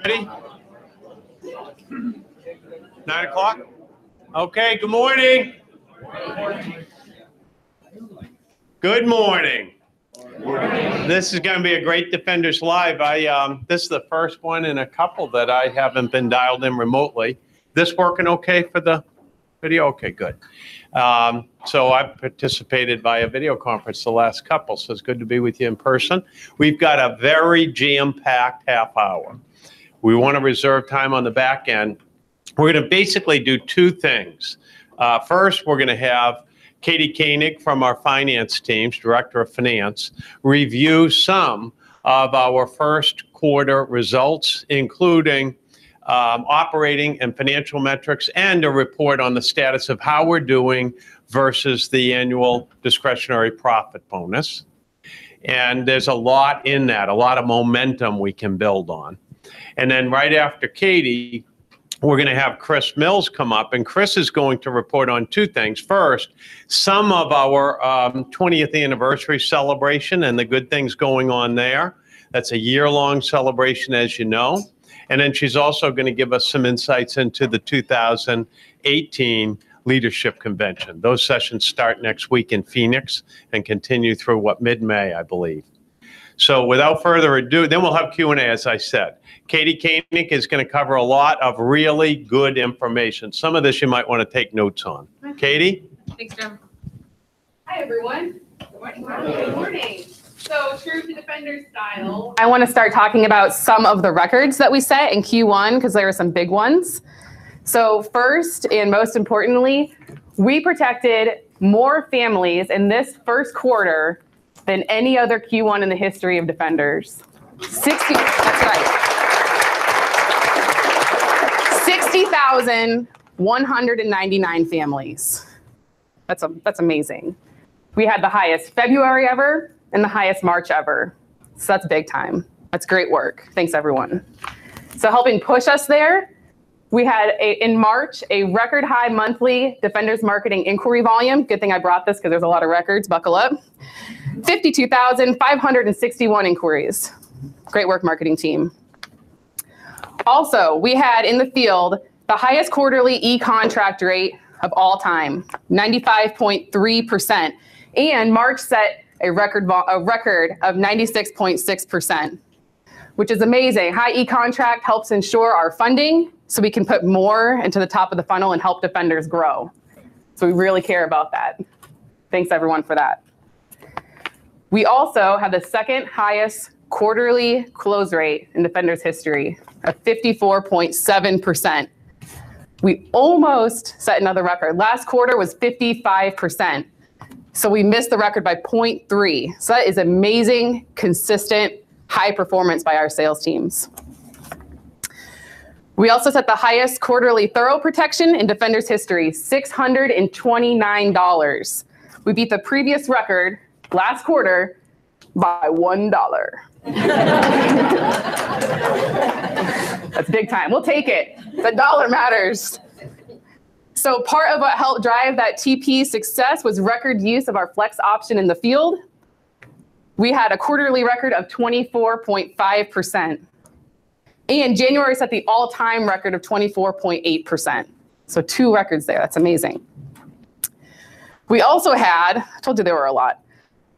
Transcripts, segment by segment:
Ready? 9 o'clock? Okay, good morning. Good morning. This is going to be a great Defenders Live. This is the first one in a couple that I haven't been dialed in remotely. This working okay for the video? Okay, good. So I've participated via video conference the last couple, so it's good to be with you in person. We've got a very jam-packed half hour. We want to reserve time on the back end. We're going to basically do two things. First, we're going to have Katie Koenig from our finance teams, Director of Finance, review some of our first quarter results, including operating and financial metrics, and a report on the status of how we're doing versus the annual discretionary profit bonus. And there's a lot in that, a lot of momentum we can build on. And then right after Katie, we're going to have Chris Mills come up, and Chris is going to report on two things. First, some of our 20th anniversary celebration and the good things going on there. That's a year-long celebration, as you know. And then she's also going to give us some insights into the 2018 Leadership Convention. Those sessions start next week in Phoenix and continue through, mid-May, I believe. So without further ado, then we'll have Q&A, as I said. Katie Koenig is going to cover a lot of really good information. Some of this you might want to take notes on. Katie? Thanks, Jim. Hi, everyone. Good morning. Good morning. So, true to Defender style, I want to start talking about some of the records that we set in Q1 because there are some big ones. So first and most importantly, we protected more families in this first quarter than any other Q1 in the history of Defenders. 60,199 families. That's amazing. We had the highest February ever and the highest March ever. So that's big time. That's great work. Thanks, everyone. So helping push us there, we had, in March, a record high monthly Defenders marketing inquiry volume. Good thing I brought this because there's a lot of records. Buckle up. 52,561 inquiries. Great work, marketing team. Also, we had in the field the highest quarterly e-contract rate of all time, 95.3%. And March set a record of 96.6%, which is amazing. High e-contract helps ensure our funding so we can put more into the top of the funnel and help Defenders grow. So we really care about that. Thanks, everyone, for that. We also have the second highest quarterly close rate in Defenders history of 54.7%. We almost set another record. Last quarter was 55%. So we missed the record by 0.3. So that is amazing, consistent, high performance by our sales teams. We also set the highest quarterly thorough protection in Defenders history, $629. We beat the previous record last quarter by $1. That's big time. We'll take it. The dollar matters. So part of what helped drive that TP success was record use of our flex option in the field. We had a quarterly record of 24.5%. And January set the all-time record of 24.8%. So 2 records there. That's amazing. We also had, I told you there were a lot,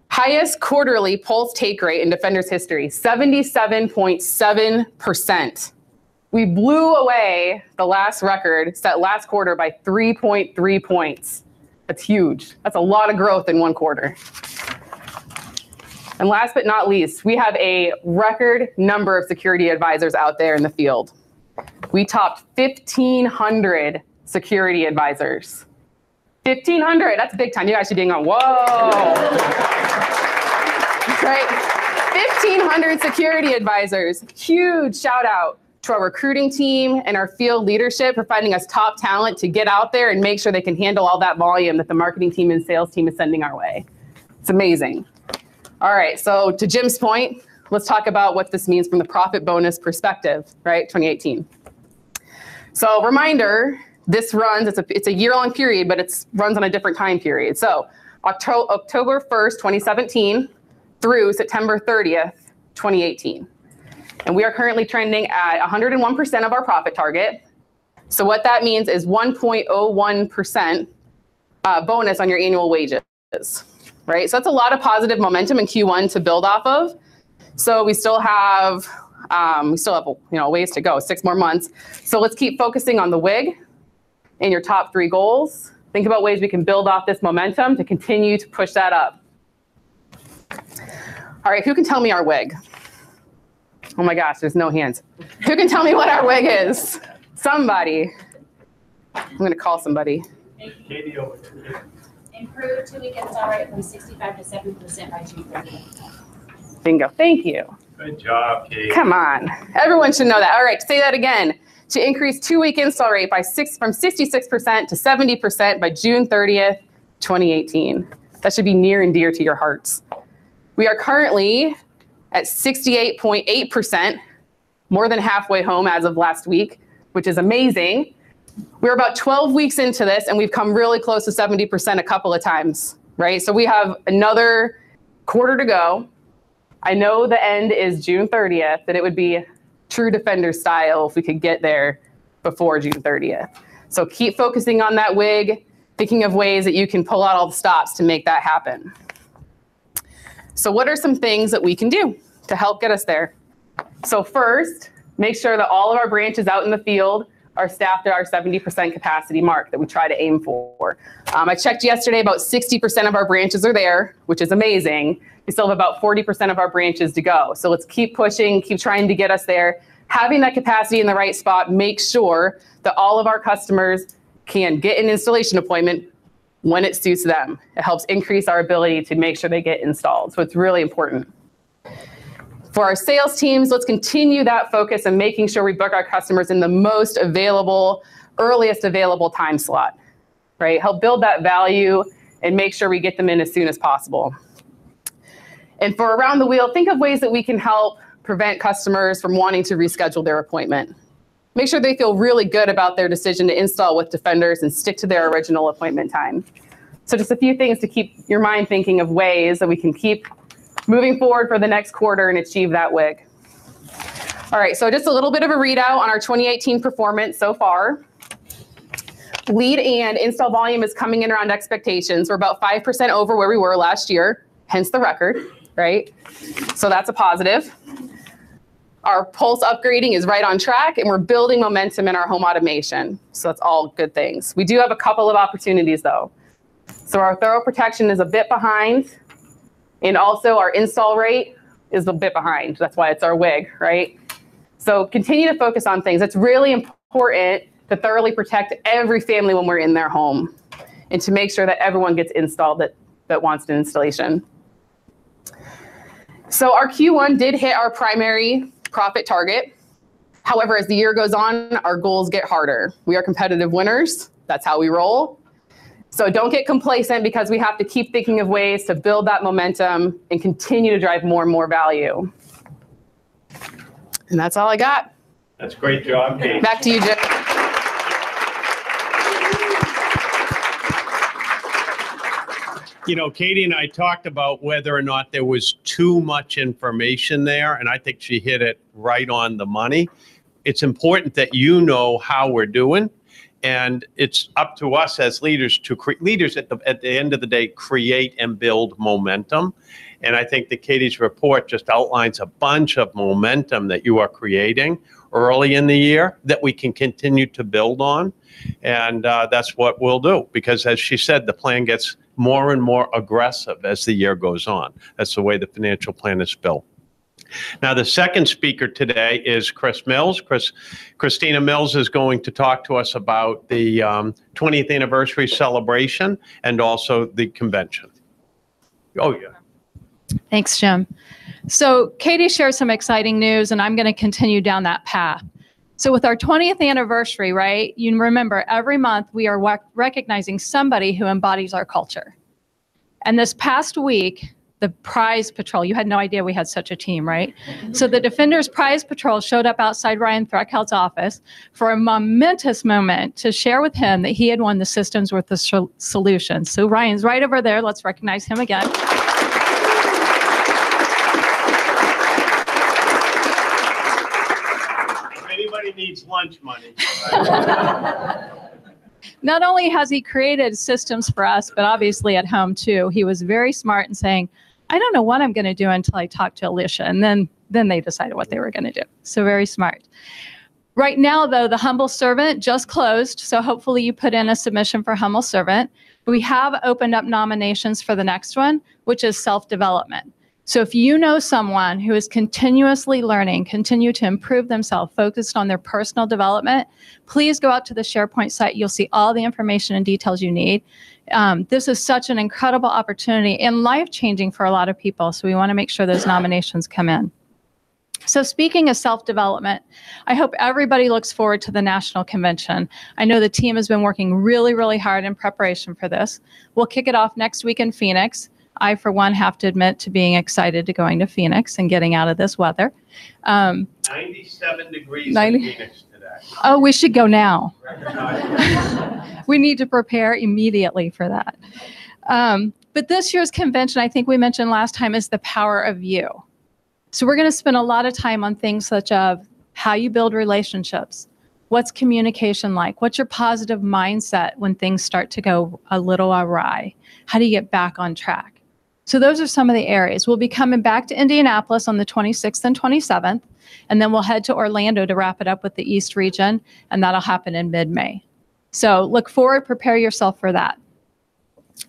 highest quarterly pulse take rate in Defenders history, 77.7%. We blew away the last record set last quarter by 3.3 points. That's huge. That's a lot of growth in one quarter. And last but not least, we have a record number of security advisors out there in the field. We topped 1,500 security advisors. 1,500, that's big time. You guys should be going, whoa. Right? 1,500 security advisors. Huge shout out to our recruiting team and our field leadership for finding us top talent to get out there and make sure they can handle all that volume that the marketing team and sales team is sending our way. It's amazing. All right, so to Jim's point, let's talk about what this means from the profit bonus perspective, right, 2018. So reminder, this runs, it's a year-long period, but it runs on a different time period. So October 1st, 2017 through September 30th, 2018. And we are currently trending at 101% of our profit target. So what that means is 1.01% bonus on your annual wages, right? So that's a lot of positive momentum in Q1 to build off of. So we still have ways to go, 6 more months. So let's keep focusing on the WIG and your top 3 goals. Think about ways we can build off this momentum to continue to push that up. All right, who can tell me our WIG? Oh my gosh, there's no hands. Who can tell me what our WIG is? Somebody. I'm going to call somebody. Katie over here. Improve 2-week install rate from 65 to 70% by June 30th. Bingo. Thank you. Good job, Katie. Come on. Everyone should know that. All right, say that again. To increase 2-week install rate from 66% to 70% by June 30th, 2018. That should be near and dear to your hearts. We are currently at 68.8%, more than halfway home as of last week, which is amazing. We're about 12 weeks into this, and we've come really close to 70% a couple of times, right? So we have another quarter to go. I know the end is June 30th, that it would be true Defender style if we could get there before June 30th. So keep focusing on that WIG, thinking of ways that you can pull out all the stops to make that happen. So what are some things that we can do to help get us there? So first, make sure that all of our branches out in the field are staffed at our 70% capacity mark that we try to aim for. I checked yesterday, about 60% of our branches are there, which is amazing. We still have about 40% of our branches to go. So let's keep pushing, keep trying to get us there. Having that capacity in the right spot makes sure that all of our customers can get an installation appointment when it suits them. It helps increase our ability to make sure they get installed. So it's really important. For our sales teams, let's continue that focus on making sure we book our customers in the most available, earliest available time slot, right? Help build that value and make sure we get them in as soon as possible. And for around the wheel, think of ways that we can help prevent customers from wanting to reschedule their appointment. Make sure they feel really good about their decision to install with Defenders and stick to their original appointment time. So just a few things to keep your mind thinking of ways that we can keep moving forward for the next quarter and achieve that WIG. All right, so just a little bit of a readout on our 2018 performance so far. Lead and install volume is coming in around expectations. We're about 5% over where we were last year, hence the record, right? So that's a positive. Our Pulse upgrading is right on track, and we're building momentum in our home automation. So that's all good things. We do have a couple of opportunities, though. So our thorough protection is a bit behind, and also our install rate is a bit behind. That's why it's our WIG, right? So continue to focus on things. It's really important to thoroughly protect every family when we're in their home and to make sure that everyone gets installed that wants an installation. So our Q1 did hit our primary profit target. However, as the year goes on, our goals get harder. We are competitive winners. That's how we roll. So don't get complacent, because we have to keep thinking of ways to build that momentum and continue to drive more and more value. And that's all I got. That's a great job, Kate. Back to you, Jim. You know, Katie and I talked about whether or not there was too much information there, and I think she hit it right on the money. It's important that you know how we're doing, and it's up to us as leaders to leaders at the end of the day create and build momentum. And I think that Katie's report just outlines a bunch of momentum that you are creating early in the year that we can continue to build on. And that's what we'll do, because as she said, the plan gets more and more aggressive as the year goes on. That's the way the financial plan is built. Now, the second speaker today is Chris Mills. Christina Mills is going to talk to us about the 20th anniversary celebration and also the convention. Oh, yeah. Thanks, Jim. So Katie shared some exciting news, and I'm going to continue down that path. So with our 20th anniversary, right, you remember every month we are recognizing somebody who embodies our culture. And this past week, the prize patrol. You had no idea we had such a team, right? So the Defenders Prize Patrol showed up outside Ryan Threckhout's office for a momentous moment to share with him that he had won the Systems with the Solution. So Ryan's right over there. Let's recognize him again. If anybody needs lunch money. Not only has he created systems for us, but obviously at home too. He was very smart in saying, I don't know what I'm going to do until I talk to Alicia. And then they decided what they were going to do. So very smart. Right now, though, the Humble Servant just closed. So hopefully you put in a submission for Humble Servant. We have opened up nominations for the next one, which is self-development. So if you know someone who is continuously learning, continue to improve themselves, focused on their personal development, please go out to the SharePoint site. You'll see all the information and details you need. This is such an incredible opportunity and life-changing for a lot of people. So we want to make sure those nominations come in. So speaking of self-development, I hope everybody looks forward to the National Convention. I know the team has been working really, really hard in preparation for this. We'll kick it off next week in Phoenix. I, for one, have to admit to being excited to going to Phoenix and getting out of this weather. 97 degrees in Phoenix today. Oh, we should go now. We need to prepare immediately for that. But this year's convention, I think we mentioned last time, is the power of you. So we're going to spend a lot of time on things such as how you build relationships. What's communication like? What's your positive mindset when things start to go a little awry? How do you get back on track? So those are some of the areas. We'll be coming back to Indianapolis on the 26th and 27th, and then we'll head to Orlando to wrap it up with the East region, and that'll happen in mid-May. So look forward, prepare yourself for that.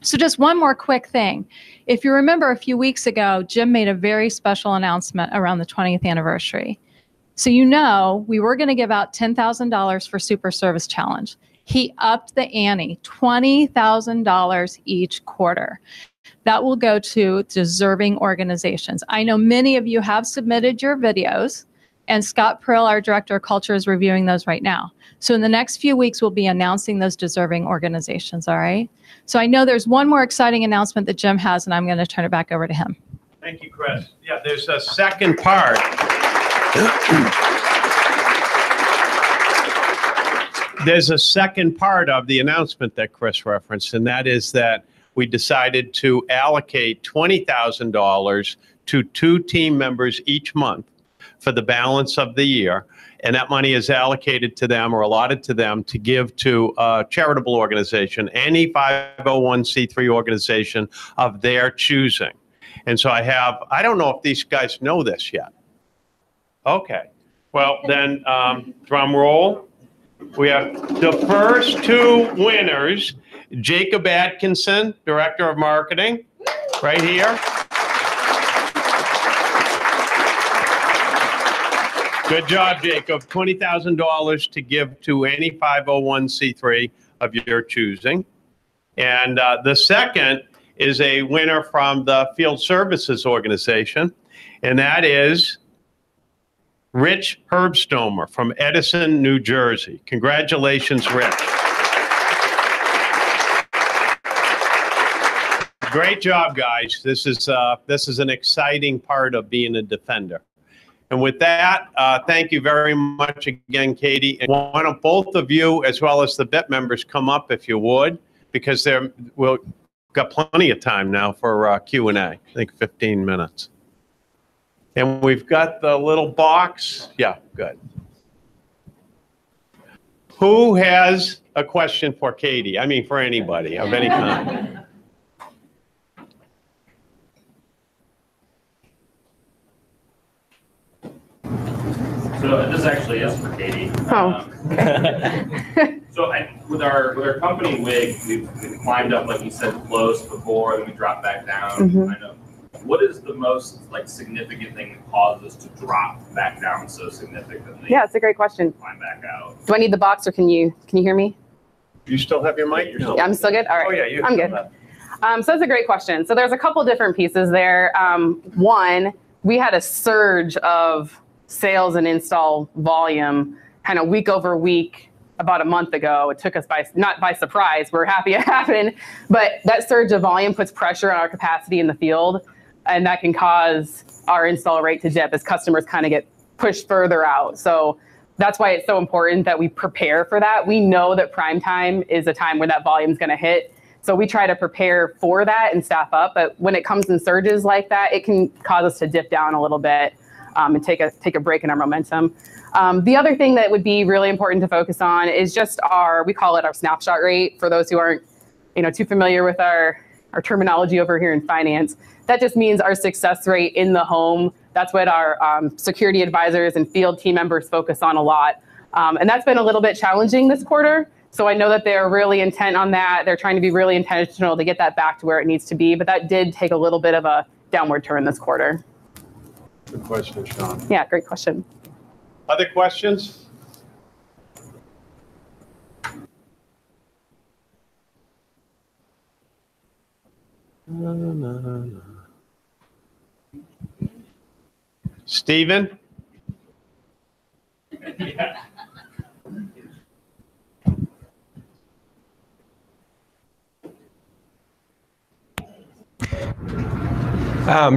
So just one more quick thing. If you remember a few weeks ago, Jim made a very special announcement around the 20th anniversary. So you know we were going to give out $10,000 for Super Service Challenge. He upped the ante, $20,000 each quarter. That will go to deserving organizations. I know many of you have submitted your videos, and Scott Prill, our Director of Culture, is reviewing those right now. So in the next few weeks, we'll be announcing those deserving organizations, all right? So I know there's one more exciting announcement that Jim has, and I'm going to turn it back over to him. Thank you, Chris. Yeah, there's a second part. There's a second part of the announcement that Chris referenced, and that is that we decided to allocate $20,000 to 2 team members each month for the balance of the year. And that money is allocated to them or allotted to them to give to a charitable organization, any 501c3 organization of their choosing. And so I don't know if these guys know this yet. Okay. Well, then, drum roll. We have the first 2 winners. Jacob Atkinson, Director of Marketing, right here. Good job, Jacob. $20,000 to give to any 501c3 of your choosing. And the second is a winner from the Field Services Organization, and that is Rich Herbstomer from Edison, New Jersey. Congratulations, Rich. Great job, guys. This is an exciting part of being a defender. And with that, thank you very much again, Katie. And why don't both of you, as well as the BIT members, come up if you would, because we've got plenty of time now for Q&A. I think 15 minutes. And we've got the little box. Yeah, good. Who has a question for Katie? I mean, for anybody of any kind. So this actually is for Katie. Oh. So with our company WIG, we've climbed up, like you said, close before, and we dropped back down. Mm-hmm. I know. What is the most significant thing that causes us to drop back down so significantly? Yeah, it's a great question. Climb back out. Do I need the box, or can you hear me? You still have your mic? Yeah, I'm still good? All right. Oh, yeah, I'm good. So that's a great question. So there's a couple different pieces there. One, we had a surge of sales and install volume kind of week over week about a month ago. It took us not by surprise. We're happy it happened, but that surge of volume puts pressure on our capacity in the field. and that can cause our install rate to dip as customers kind of get pushed further out. So that's why it's so important that we prepare for that. We know that prime time is a time where that volume is going to hit. So we try to prepare for that and staff up. But when it comes in surges like that, it can cause us to dip down a little bit and take a break in our momentum. The other thing that would be really important to focus on is just we call it our snapshot rate. For those who aren't, too familiar with our terminology over here in finance, that just means our success rate in the home. That's what our security advisors and field team members focus on a lot. And that's been a little bit challenging this quarter. So I know that they're really intent on that. They're trying to be really intentional to get that back to where it needs to be. But that did take a little bit of a downward turn this quarter. Good question, Sean. Yeah, great question. Other questions? Stephen?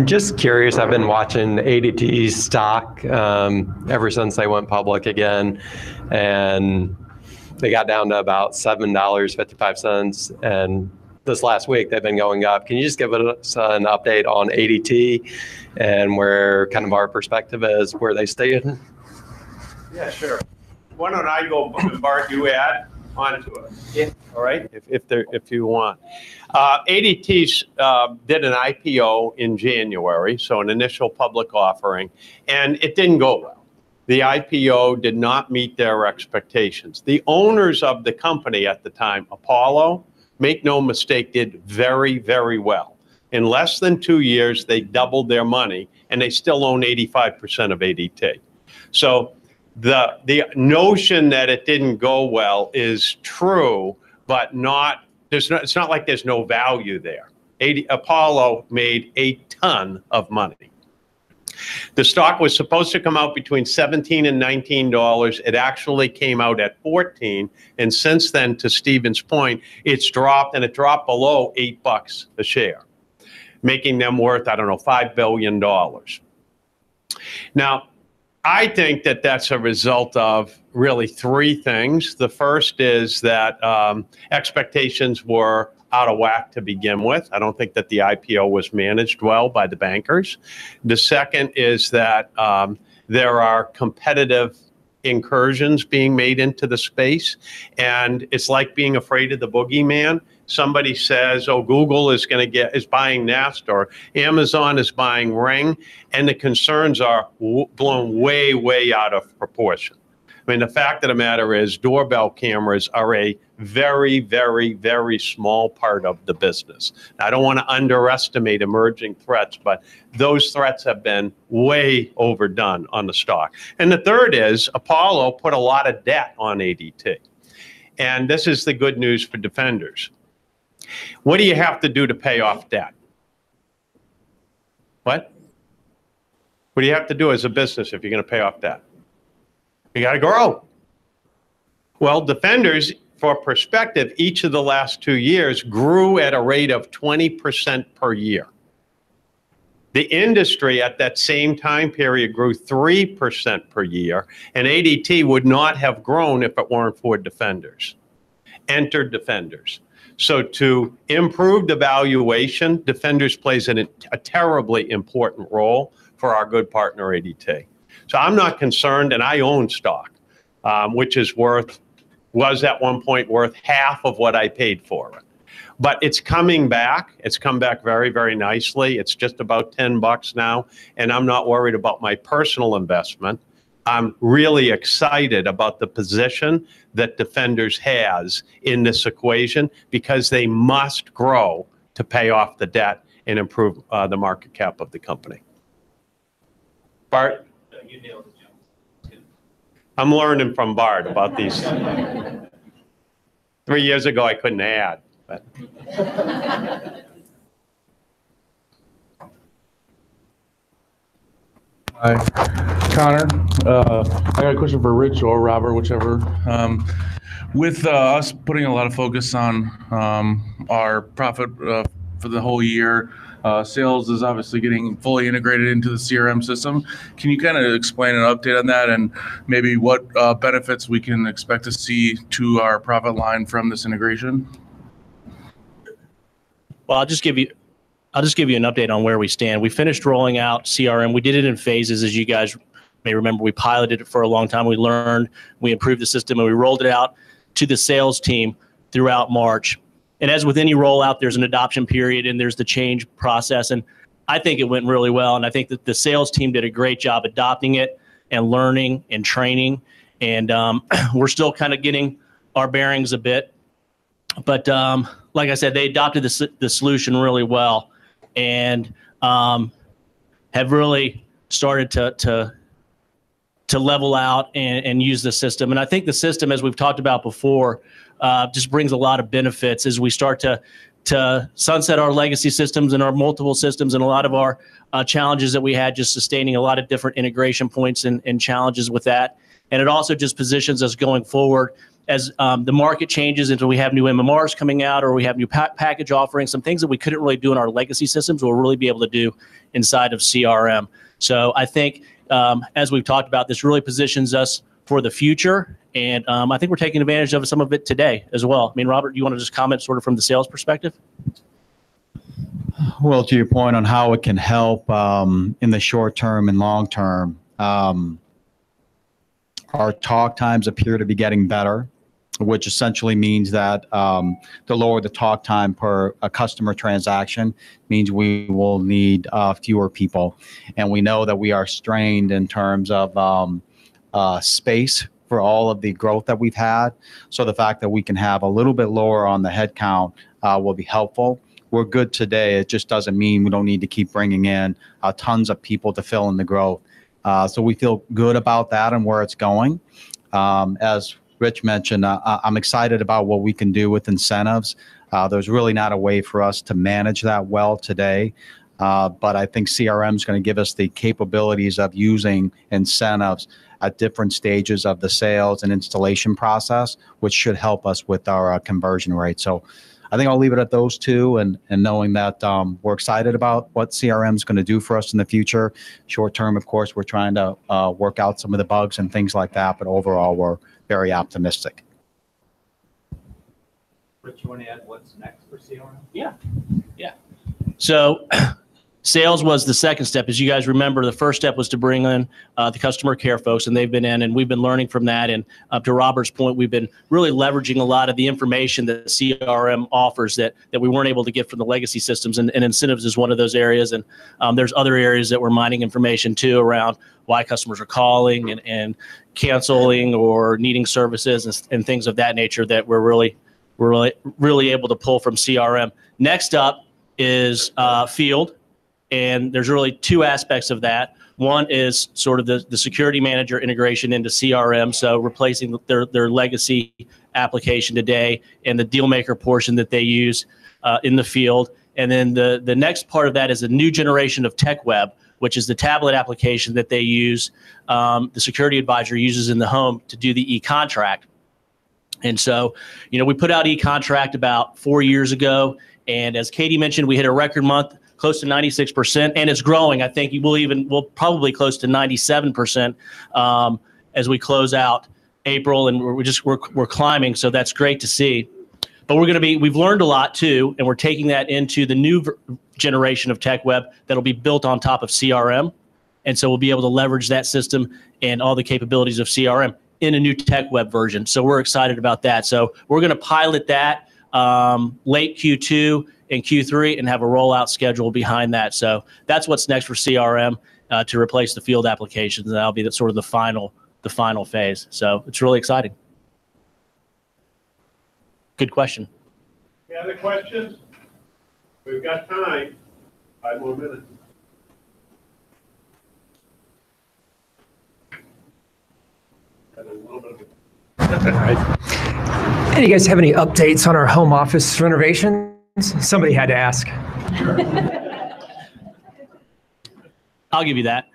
Just curious, I've been watching ADT's stock ever since they went public again, and they got down to about $7.55, and this last week they've been going up. Can you just give us an update on ADT and where kind of our perspective is, where they stand? Yeah, sure. Why don't I go, Bart, you add onto it? Yeah. All right, if you want. ADT did an IPO in January, so an initial public offering, and it didn't go well. The IPO did not meet their expectations. The owners of the company at the time, Apollo, make no mistake, did very, very well. In less than 2 years, they doubled their money, and they still own 85% of ADT. So the notion that it didn't go well is true, but it's not like there's no value there. Apollo made a ton of money. The stock was supposed to come out between $17 and $19. It actually came out at 14. And since then, to Stephen's point, it's dropped, and it dropped below $8 a share, making them worth, I don't know, $5 billion. Now, I think that that's a result of really three things. The first is that expectations were out of whack to begin with. I don't think that the IPO was managed well by the bankers. The second is that there are competitive incursions being made into the space, and it's like being afraid of the boogeyman. Somebody says, oh, Google is buying Nest, or Amazon is buying Ring, and the concerns are blown way, way out of proportion. I mean, the fact of the matter is doorbell cameras are a very, very, very small part of the business. I don't want to underestimate emerging threats, but those threats have been way overdone on the stock. And the third is Apollo put a lot of debt on ADT. And this is the good news for defenders. What do you have to do to pay off debt? What? What do you have to do as a business if you're going to pay off debt? You got to grow. Well, defenders, for perspective, each of the last 2 years grew at a rate of 20% per year. The industry at that same time period grew 3% per year, and ADT would not have grown if it weren't for defenders. Enter defenders. So to improve the valuation, defenders plays a terribly important role for our good partner ADT. So I'm not concerned, and I own stock, which was at one point worth half of what I paid for it. But it's coming back. It's come back very, very nicely. It's just about $10 now, and I'm not worried about my personal investment. I'm really excited about the position that Defenders has in this equation, because they must grow to pay off the debt and improve the market cap of the company. Bart? You nailed it, Joe. I'm learning from Bart about these. 3 years ago, I couldn't add. But. Hi, Connor. I got a question for Rich or Robert, whichever. With us putting a lot of focus on our profit for the whole year. Sales is obviously getting fully integrated into the CRM system. Can you kind of explain an update on that and maybe what benefits we can expect to see to our profit line from this integration? Well, I'll just give you an update on where we stand. We finished rolling out CRM. We did it in phases, as you guys may remember. We piloted it for a long time. We learned, we improved the system, and we rolled it out to the sales team throughout March. And as with any rollout, there's an adoption period and there's the change process. And I think it went really well. And I think that the sales team did a great job adopting it and learning and training. And we're still kind of getting our bearings a bit. But like I said, they adopted the solution really well and have really started to level out and use the system. And I think the system, as we've talked about before, just brings a lot of benefits as we start to sunset our legacy systems and our multiple systems and a lot of our challenges that we had, just sustaining a lot of different integration points and challenges with that. And it also just positions us going forward as the market changes until we have new MMRs coming out or we have new package offerings, some things that we couldn't really do in our legacy systems we'll really be able to do inside of CRM. So I think as we've talked about, this really positions us for the future. And I think we're taking advantage of some of it today as well. I mean, Robert, you want to just comment sort of from the sales perspective? Well, to your point on how it can help in the short term and long term, our talk times appear to be getting better, which essentially means that the lower the talk time per a customer transaction means we will need fewer people. And we know that we are strained in terms of space for all of the growth that we've had. So the fact that we can have a little bit lower on the head count will be helpful. We're good today. It just doesn't mean we don't need to keep bringing in tons of people to fill in the growth. So we feel good about that and where it's going. As Rich mentioned, I'm excited about what we can do with incentives. There's really not a way for us to manage that well today. But I think CRM is going to give us the capabilities of using incentives at different stages of the sales and installation process, which should help us with our conversion rate. So I think I'll leave it at those two and knowing that we're excited about what CRM is going to do for us in the future. Short term, of course, we're trying to work out some of the bugs and things like that. But overall, we're very optimistic. Rich, you want to add what's next for CRM? Yeah. So sales was the second step. As you guys remember, the first step was to bring in the customer care folks, and they've been in, and we've been learning from that. And to Robert's point, we've been really leveraging a lot of the information that CRM offers that we weren't able to get from the legacy systems, and incentives is one of those areas. And there's other areas that we're mining information too around why customers are calling and canceling or needing services and things of that nature that we're really able to pull from CRM. Next up is field. And there's really two aspects of that. One is sort of the security manager integration into CRM, so replacing their legacy application today and the DealMaker portion that they use in the field. And then the next part of that is a new generation of TechWeb, which is the tablet application that they use, the security advisor uses in the home to do the e-contract. And so, we put out e-contract about 4 years ago. And as Katie mentioned, we hit a record month, close to 96%, and it's growing. I think we'll probably close to 97% as we close out April, and we're climbing. So that's great to see. But we've learned a lot too, and we're taking that into the new generation of TechWeb that'll be built on top of CRM. And so we'll be able to leverage that system and all the capabilities of CRM in a new TechWeb version. So we're excited about that. So we're going to pilot that late Q2 and Q3 and have a rollout schedule behind that. So that's what's next for CRM to replace the field applications. And that'll be sort of the final phase. So it's really exciting. Good question. Any other questions? We've got time. 5 more minutes. Got a little bit of Do you guys have any updates on our home office renovations? Somebody had to ask. Sure. I'll give you that.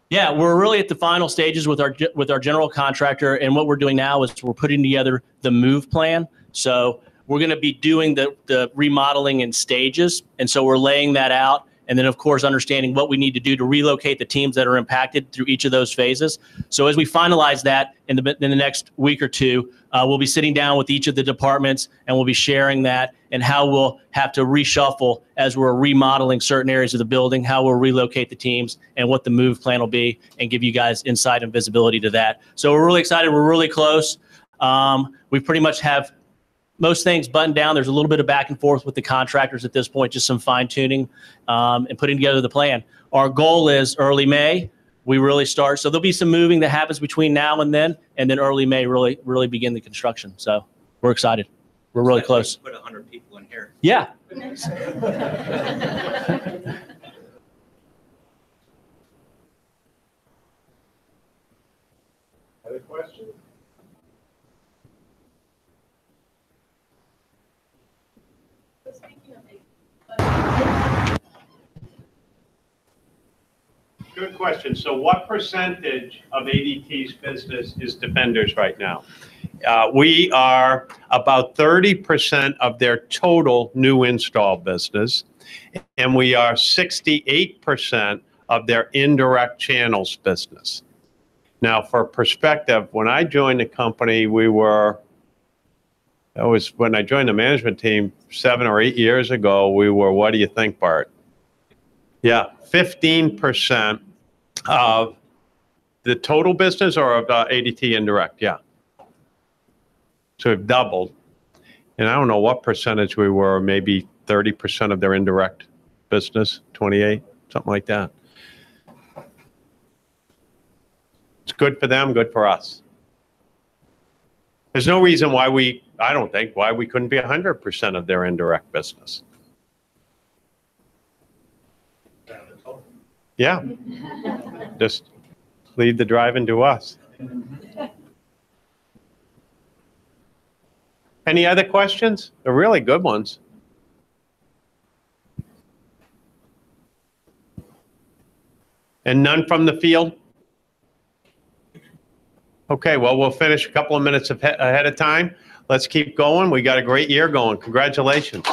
Yeah, we're really at the final stages with our general contractor, and what we're doing now is we're putting together the move plan. So we're going to be doing the remodeling in stages. And so we're laying that out. And then, of course, understanding what we need to do to relocate the teams that are impacted through each of those phases. So as we finalize that in the next week or two, we'll be sitting down with each of the departments and we'll be sharing that and how we'll have to reshuffle as we're remodeling certain areas of the building, how we'll relocate the teams and what the move plan will be, and give you guys insight and visibility to that. So we're really excited. We're really close. We pretty much have most things buttoned down. There's a little bit of back and forth with the contractors at this point, just some fine tuning and putting together the plan. Our goal is early May, we really start. So there'll be some moving that happens between now and then early May really begin the construction. So we're excited. We're really close. Put 100 people in here. Yeah. Other questions? Good question. So what percentage of ADT's business is Defenders right now? We are about 30% of their total new install business, and we are 68% of their indirect channels business. Now, for perspective, when I joined the company, that was when I joined the management team 7 or 8 years ago, we were, what do you think, Bart? Yeah, 15% of the total business or of ADT indirect, yeah. So we've doubled. And I don't know what percentage we were, maybe 30% of their indirect business, 28, something like that. It's good for them, good for us. There's no reason why I don't think, why we couldn't be 100% of their indirect business. Yeah. Just leave the driving to us. Any other questions? They're really good ones. And none from the field? Okay, well, we'll finish a couple of minutes ahead of time. Let's keep going. We got a great year going. Congratulations.